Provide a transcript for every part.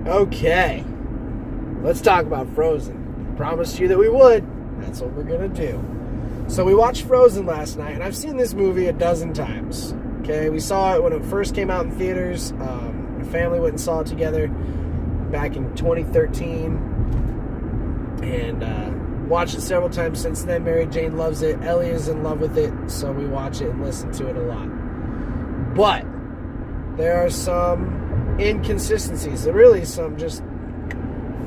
Okay, let's talk about Frozen. Promised you that we would. That's what we're gonna do. So we watched Frozen last night, and I've seen this movie a dozen times. Okay, we saw it when it first came out in theaters. My family went and saw it together back in 2013, and watched it several times since then. Mary Jane loves it. Ellie is in love with it, so we watch it and listen to it a lot. But there are some inconsistencies. There really some just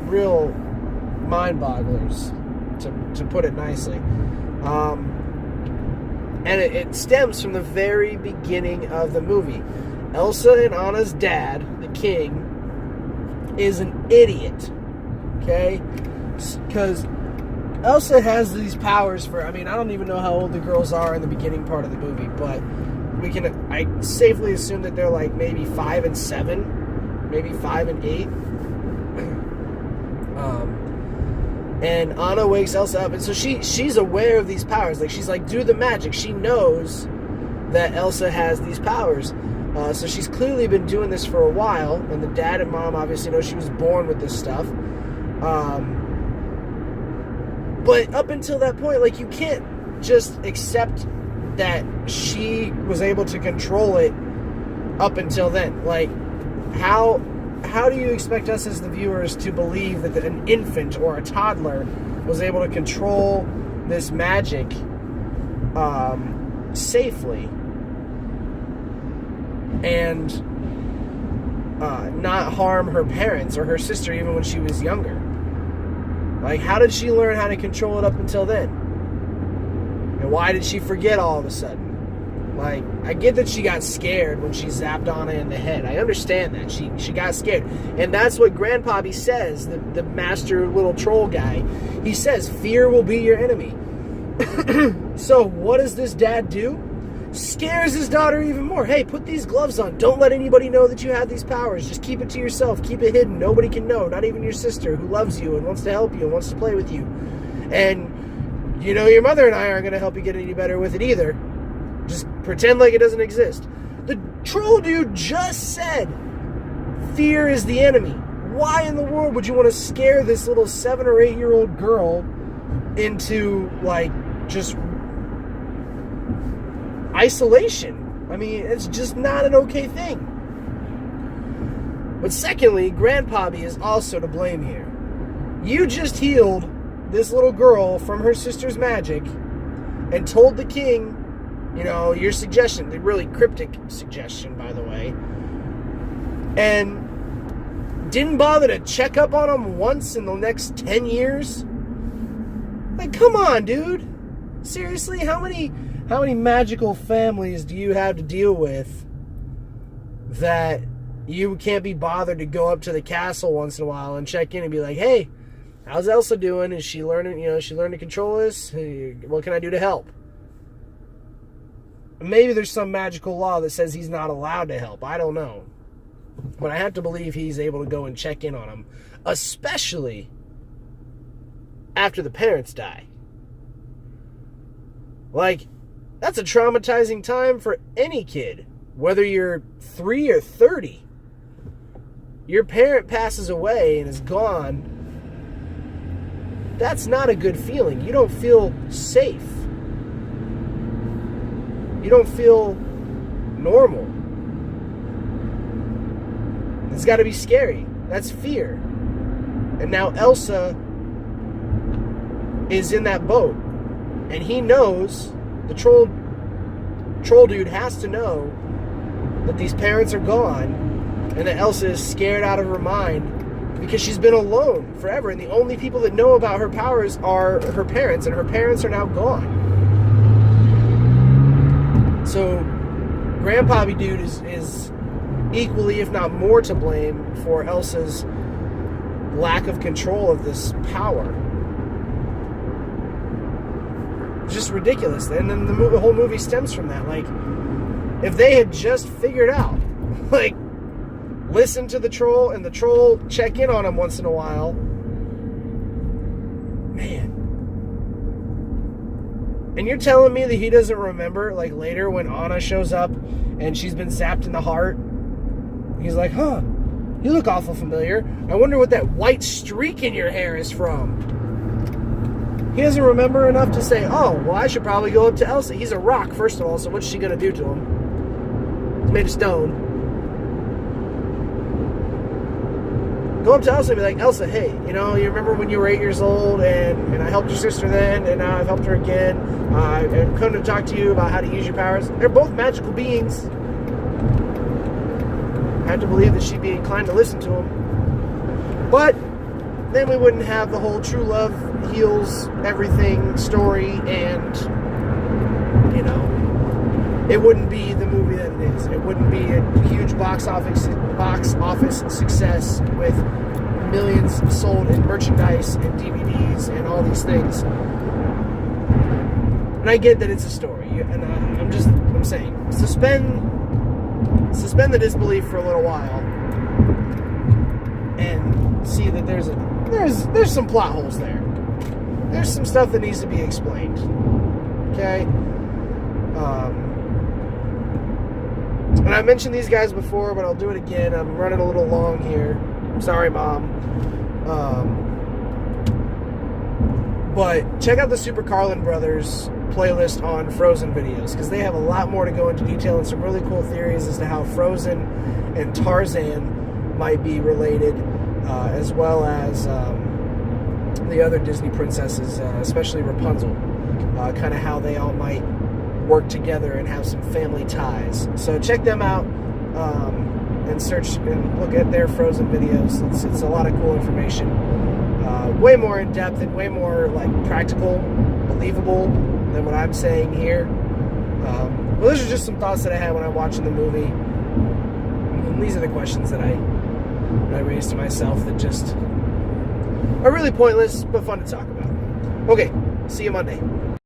real mind-bogglers, to put it nicely. And it stems from the very beginning of the movie. Elsa and Anna's dad, the king, is an idiot. Okay? Because Elsa has these powers for, I don't even know how old the girls are in the beginning part of the movie, but I safely assume that they're like maybe 5 and 7, maybe 5 and 8. And Anna wakes Elsa up, and so she's aware of these powers. Like, she's like, do the magic. She knows that Elsa has these powers. So she's clearly been doing this for a while, and the dad and mom obviously know she was born with this stuff. But up until that point, like, you can't just accept that she was able to control it up until then. Like, how do you expect us as the viewers to believe that an infant or a toddler was able to control this magic safely and not harm her parents or her sister even when she was younger? Like, how did she learn how to control it up until then? And why did she forget all of a sudden? Like, I get that she got scared when she zapped Anna in the head. I understand that. She got scared. And that's what Grandpappy says, the master little troll guy. He says, fear will be your enemy. So, what does this dad do? Scares his daughter even more. Hey, put these gloves on. Don't let anybody know that you have these powers. Just keep it to yourself. Keep it hidden. Nobody can know. Not even your sister, who loves you and wants to help you and wants to play with you. And, your mother and I aren't going to help you get any better with it either. Just pretend like it doesn't exist. The troll dude just said fear is the enemy. Why in the world would you want to scare this little 7 or 8-year-old girl into, like, just isolation? It's just not an okay thing. But secondly, Grandpappy is also to blame here. You just healed this little girl from her sister's magic and told the king, your suggestion, the really cryptic suggestion, by the way, and didn't bother to check up on him once in the next 10 years? Like, come on, dude. Seriously, how many magical families do you have to deal with that you can't be bothered to go up to the castle once in a while and check in and be like, hey, how's Elsa doing? Is she learning, she learned to control this? Hey, what can I do to help? Maybe there's some magical law that says he's not allowed to help. I don't know. But I have to believe he's able to go and check in on him, especially after the parents die. Like, that's a traumatizing time for any kid, whether you're 3 or 30. Your parent passes away and is gone. That's not a good feeling. You don't feel safe. You don't feel normal. It's got to be scary. That's fear. And now Elsa is in that boat. And he knows, the troll dude has to know that these parents are gone and that Elsa is scared out of her mind because she's been alone forever. And the only people that know about her powers are her parents, and her parents are now gone. So, Grandpappy dude is equally, if not more, to blame for Elsa's lack of control of this power. It's just ridiculous. And then the whole movie stems from that. Like, if they had just figured out, like, listen to the troll and the troll check in on him once in a while, man. And you're telling me that he doesn't remember, like, later when Anna shows up and she's been zapped in the heart? He's like, huh, You look awful familiar. I wonder what that white streak in your hair is from. He doesn't remember enough to say, oh, well, I should probably go up to Elsa. He's a rock, first of all, so what's she going to do to him? He's made of stone. Go up to Elsa and be like, Elsa, hey, you remember when you were 8 years old and I helped your sister then and now I've helped her again. I'm coming to talk to you about how to use your powers. They're both magical beings. I have to believe that she'd be inclined to listen to him. But then we wouldn't have the whole true love heals everything story, and it wouldn't be the movie that it is. It wouldn't be a huge box office success with millions sold in merchandise and DVDs and all these things. And I get that it's a story, and I'm saying suspend the disbelief for a little while and see that there's some plot holes there. There's some stuff that needs to be explained. Okay? And I mentioned these guys before, but I'll do it again. I'm running a little long here. I'm sorry, Mom. But check out the Super Carlin Brothers playlist on Frozen videos, because they have a lot more to go into detail and some really cool theories as to how Frozen and Tarzan might be related, as well as the other Disney princesses, especially Rapunzel, kind of how they all might work together and have some family ties. So check them out and search and look at their Frozen videos. It's a lot of cool information, way more in depth and way more practical, believable than what I'm saying here. Well, those are just some thoughts that I had when I'm watching the movie. And these are the questions that I raised to myself that just are really pointless but fun to talk about. Okay, see you Monday.